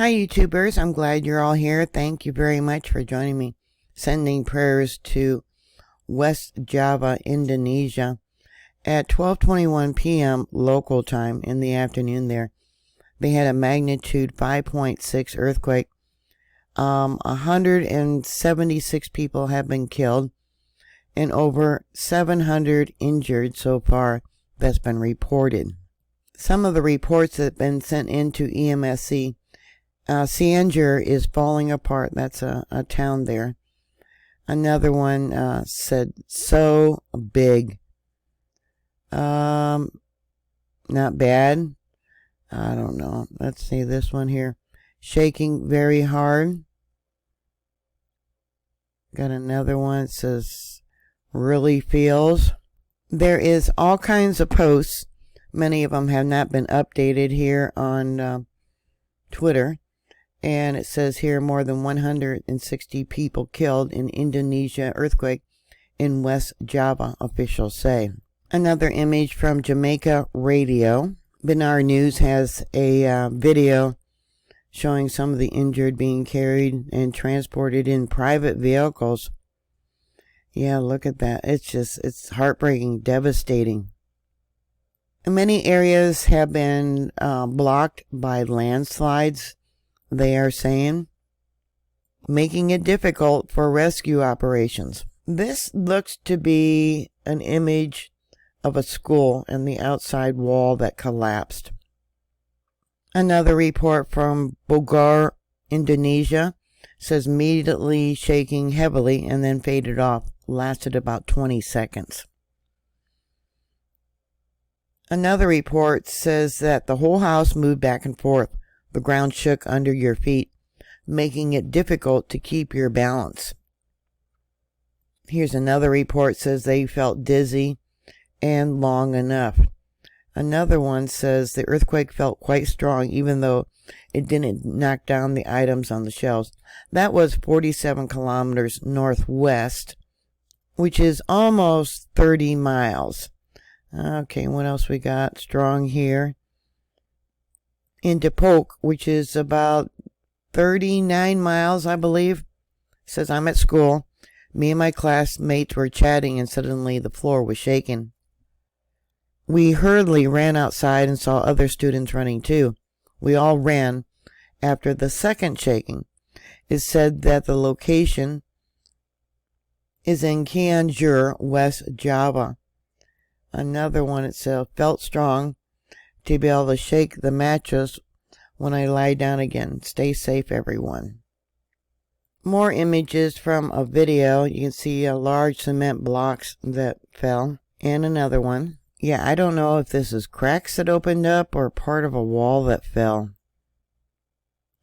Hi YouTubers, I'm glad you're all here. Thank you very much for joining me. Sending prayers to West Java, Indonesia at 12:21 p.m. local time in the afternoon there. They had a magnitude 5.6 earthquake. 176 people have been killed and over 700 injured so far. That's been reported. Some of the reports that have been sent into EMSC. Cianjur is falling apart. That's a town there. Another one said so big. Not bad. I don't know. Let's see this one here. Shaking very hard. Got another one that says really feels. There is all kinds of posts. Many of them have not been updated here on Twitter. And it says here more than 160 people killed in Indonesia earthquake in West Java, officials say. Another image from Jamaica Radio. Benar News has a video showing some of the injured being carried and transported in private vehicles. Yeah, look at that. It's heartbreaking, devastating. Many areas have been blocked by landslides, they are saying, making it difficult for rescue operations. This looks to be an image of a school and the outside wall that collapsed. Another report from Bogor, Indonesia, says immediately shaking heavily and then faded off. Lasted about 20 seconds. Another report says that the whole house moved back and forth. The ground shook under your feet, making it difficult to keep your balance. Here's another report says they felt dizzy and long enough. Another one says the earthquake felt quite strong even though it didn't knock down the items on the shelves. That was 47 kilometers northwest, which is almost 30 miles. Okay, what else we got? Strong here. In Depok, which is about 39 miles, I believe. Says, I'm at school. Me and my classmates were chatting and suddenly the floor was shaking. We hurriedly ran outside and saw other students running too. We all ran after the second shaking. It said that the location is in Cianjur, West Java. Another one itself felt strong to be able to shake the mattress when I lie down again. Stay safe, everyone. More images from a video. You can see large cement blocks that fell. And another one. Yeah, I don't know if this is cracks that opened up or part of a wall that fell.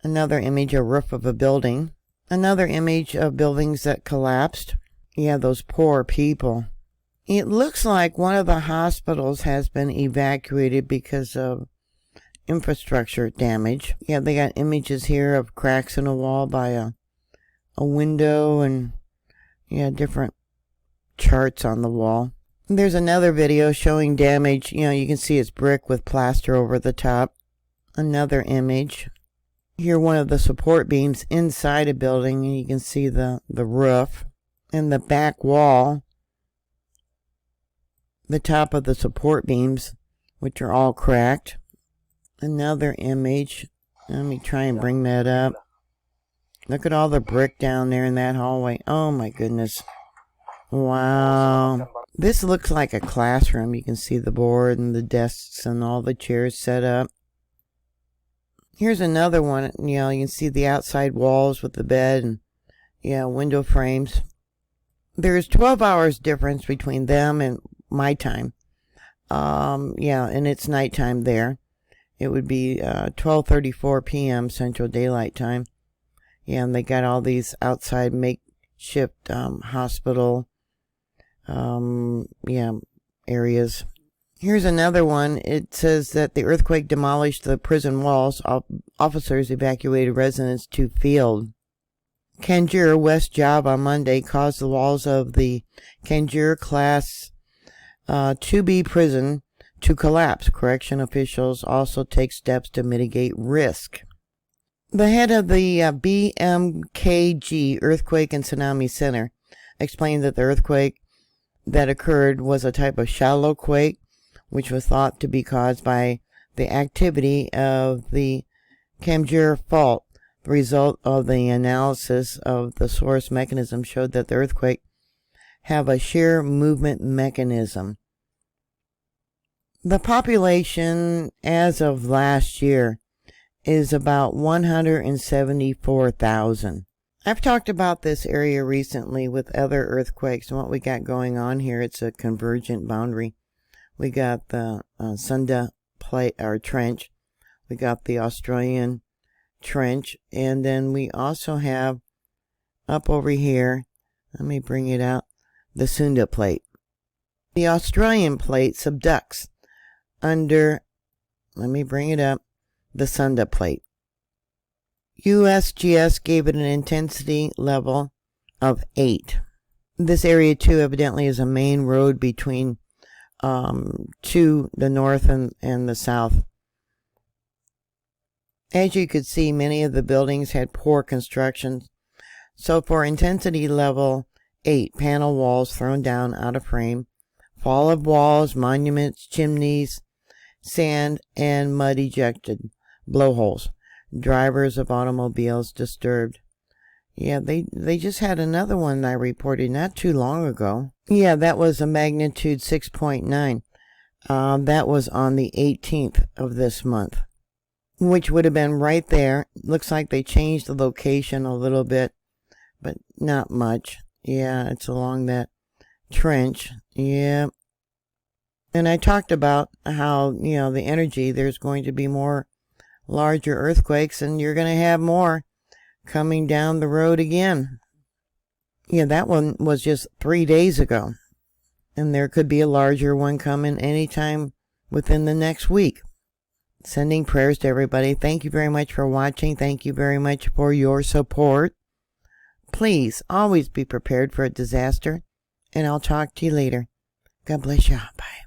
Another image, a roof of a building. Another image of buildings that collapsed. Yeah, those poor people. It looks like one of the hospitals has been evacuated because of infrastructure damage. Yeah, they got images here of cracks in a wall by a window and, yeah, different charts on the wall. There's another video showing damage. You know, you can see it's brick with plaster over the top. Another image. Here, one of the support beams inside a building, and you can see the roof and the back wall. The top of the support beams, which are all cracked. Another image. Let me try and bring that up. Look at all the brick down there in that hallway. Oh my goodness. Wow. This looks like a classroom. You can see the board and the desks and all the chairs set up. Here's another one. You know, you can see the outside walls with the bed and, yeah, window frames. There's 12 hours difference between them and my time. Yeah, and it's nighttime there. It would be 12:34 p.m. Central Daylight Time. Yeah, and they got all these outside makeshift hospital areas. Here's another one. It says that the earthquake demolished the prison walls. Officers evacuated residents to field. Cianjur, West Java, Monday caused the walls of the Cianjur Class 2B prison to collapse. Correction officials also take steps to mitigate risk. The head of the BMKG Earthquake and Tsunami Center explained that the earthquake that occurred was a type of shallow quake, which was thought to be caused by the activity of the Kamjur Fault. The result of the analysis of the source mechanism showed that the earthquake have a shear movement mechanism. The population as of last year is about 174,000. I've talked about this area recently with other earthquakes and what we got going on here. It's a convergent boundary. We got the Sunda Plate or Trench. We got the Australian Trench, and then we also have up over here, let me bring it out, the Sunda Plate. The Australian Plate subducts under, let me bring it up, the Sunda Plate. USGS gave it an intensity level of 8. This area too evidently is a main road between to the north and the south. As you could see, many of the buildings had poor construction. So for intensity level 8, panel walls thrown down out of frame, fall of walls, monuments, chimneys, sand and mud ejected, blowholes, drivers of automobiles disturbed. Yeah, they just had another one I reported not too long ago. Yeah, that was a magnitude 6.9. That was on the 18th of this month, which would have been right there. Looks like they changed the location a little bit, but not much. Yeah, it's along that trench. Yeah. And I talked about how, the energy, there's going to be more larger earthquakes, and you're going to have more coming down the road again. Yeah, that one was just 3 days ago. And there could be a larger one coming anytime within the next week. Sending prayers to everybody. Thank you very much for watching. Thank you very much for your support. Please always be prepared for a disaster. And I'll talk to you later. God bless you. Bye.